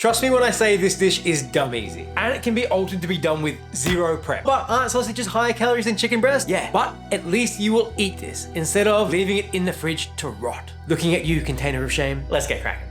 Trust me when I say this dish is dumb easy, and it can be altered to be done with zero prep. But aren't sausages higher calories than chicken breast? Yeah, but at least you will eat this instead of leaving it in the fridge to rot. Looking at you, container of shame. Let's get cracking.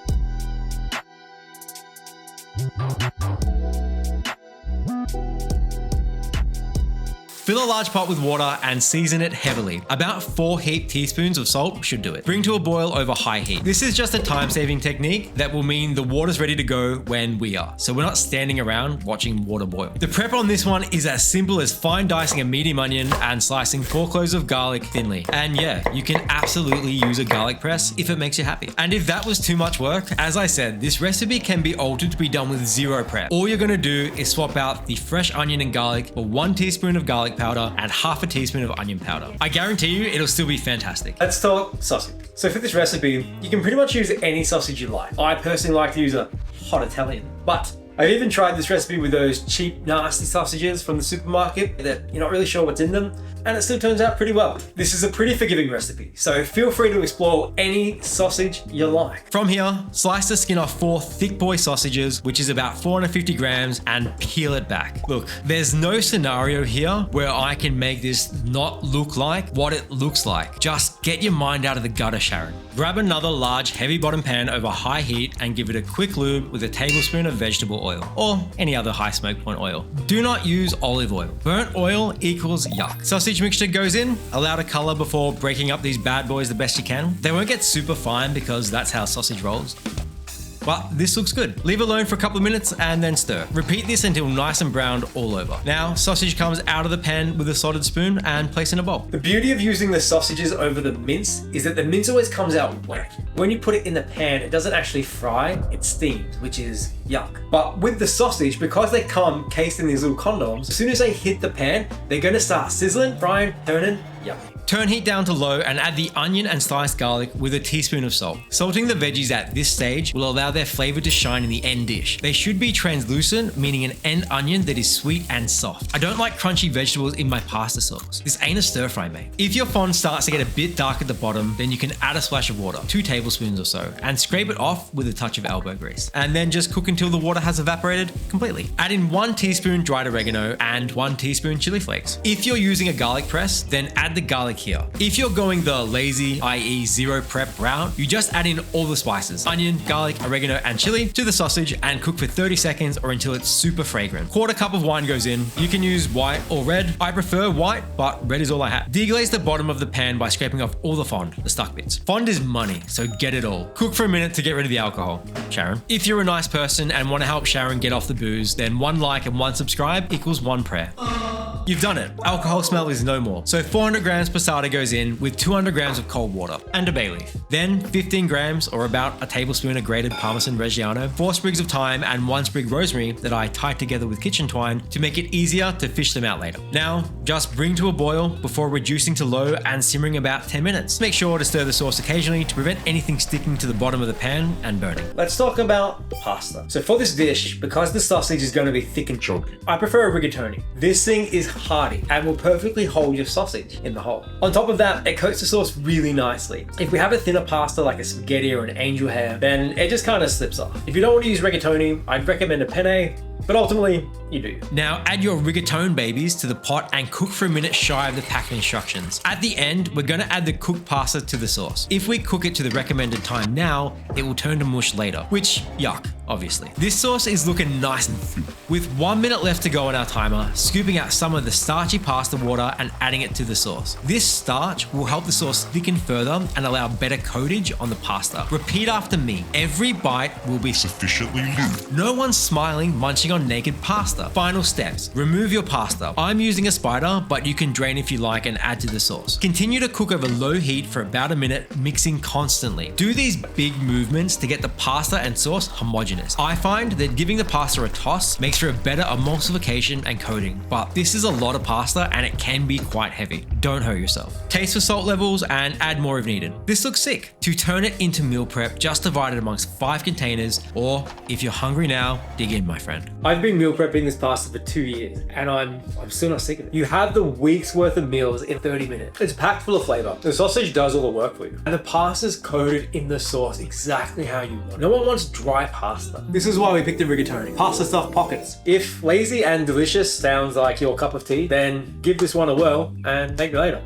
Fill a large pot with water and season it heavily. About 4 heaped teaspoons of salt should do it. Bring to a boil over high heat. This is just a time-saving technique that will mean the water's ready to go when we are. So we're not standing around watching water boil. The prep on this one is as simple as fine dicing a medium onion and slicing 4 cloves of garlic thinly. And yeah, you can absolutely use a garlic press if it makes you happy. And if that was too much work, as I said, this recipe can be altered to be done with zero prep. All you're gonna do is swap out the fresh onion and garlic for 1 teaspoon of garlic powder and half a teaspoon of onion powder. I guarantee you it'll still be fantastic. Let's talk sausage. So for this recipe, you can pretty much use any sausage you like. I personally like to use a hot Italian, but I've even tried this recipe with those cheap, nasty sausages from the supermarket that you're not really sure what's in them, and it still turns out pretty well. This is a pretty forgiving recipe, so feel free to explore any sausage you like. From here, slice the skin off 4 thick boy sausages, which is about 450 grams, and peel it back. Look, there's no scenario here where I can make this not look like what it looks like. Just get your mind out of the gutter, Sharon. Grab another large heavy bottom pan over high heat and give it a quick lube with a tablespoon of vegetable oil or any other high smoke point oil. Do not use olive oil. Burnt oil equals yuck. Sausage mixture goes in, allow to color before breaking up these bad boys the best you can. They won't get super fine because that's how sausage rolls. But this looks good. Leave alone for a couple of minutes and then stir. Repeat this until nice and browned all over. Now, sausage comes out of the pan with a solid spoon and place in a bowl. The beauty of using the sausages over the mince is that the mince always comes out wet. When you put it in the pan, it doesn't actually fry, it steams, which is yuck. But with the sausage, because they come cased in these little condoms, as soon as they hit the pan, they're gonna start sizzling, frying, turning, yummy. Turn heat down to low and add the onion and sliced garlic with a teaspoon of salt. Salting the veggies at this stage will allow their flavor to shine in the end dish. They should be translucent, meaning an end onion that is sweet and soft. I don't like crunchy vegetables in my pasta sauce. This ain't a stir fry, mate. If your fond starts to get a bit dark at the bottom, then you can add a splash of water, 2 tablespoons or so, and scrape it off with a touch of elbow grease. And then just cook until the water has evaporated completely. Add in 1 teaspoon dried oregano and 1 teaspoon chili flakes. If you're using a garlic press, then add the garlic here. If you're going the lazy, i.e. zero prep route, you just add in all the spices, onion, garlic, oregano, and chili to the sausage and cook for 30 seconds or until it's super fragrant. 1/4 cup of wine goes in. You can use white or red. I prefer white, but red is all I have. Deglaze the bottom of the pan by scraping off all the fond, the stuck bits. Fond is money, so get it all. Cook for a minute to get rid of the alcohol. Sharon. If you're a nice person and want to help Sharon get off the booze, then 1 like and 1 subscribe equals 1 prayer. You've done it. Alcohol smell is no more. So 400 grams passata goes in with 200 grams of cold water and a bay leaf. Then 15 grams or about a tablespoon of grated parmesan reggiano, 4 sprigs of thyme and 1 sprig rosemary that I tied together with kitchen twine to make it easier to fish them out later. Now, just bring to a boil before reducing to low and simmering about 10 minutes. Make sure to stir the sauce occasionally to prevent anything sticking to the bottom of the pan and burning. Let's talk about pasta. So for this dish, because the sausage is going to be thick and chunky, I prefer a rigatoni. This thing is hearty and will perfectly hold your sausage in the hole. On top of that, it coats the sauce really nicely. If we have a thinner pasta like a spaghetti or an angel hair, then it just kind of slips off. If you don't want to use rigatoni, I'd recommend a penne, but ultimately, you do. Now add your rigatone babies to the pot and cook for a minute shy of the packet instructions. At the end, we're gonna add the cooked pasta to the sauce. If we cook it to the recommended time now, it will turn to mush later, which, yuck, obviously. This sauce is looking nice and thick. With 1 minute left to go on our timer, scooping out some of the starchy pasta water and adding it to the sauce. This starch will help the sauce thicken further and allow better coatage on the pasta. Repeat after me. Every bite will be sufficiently lube. No one's smiling, munching on naked pasta. Final steps. Remove your pasta. I'm using a spider, but you can drain if you like and add to the sauce. Continue to cook over low heat for about a minute, mixing constantly. Do these big movements to get the pasta and sauce homogeneous. I find that giving the pasta a toss makes for a better emulsification and coating, but this is a lot of pasta and it can be quite heavy. Don't hurt yourself. Taste for salt levels and add more if needed. This looks sick. To turn it into meal prep, just divide it amongst 5 containers, or if you're hungry now, dig in, my friend. I've been meal prepping this pasta for 2 years and I'm still not sick of it. You have the week's worth of meals in 30 minutes. It's packed full of flavor. The sausage does all the work for you. And the pasta's coated in the sauce exactly how you want. No one wants dry pasta. This is why we picked the rigatoni. Pasta stuffed pockets. If lazy and delicious sounds like your cup of tea, then give this one a whirl and thank me later.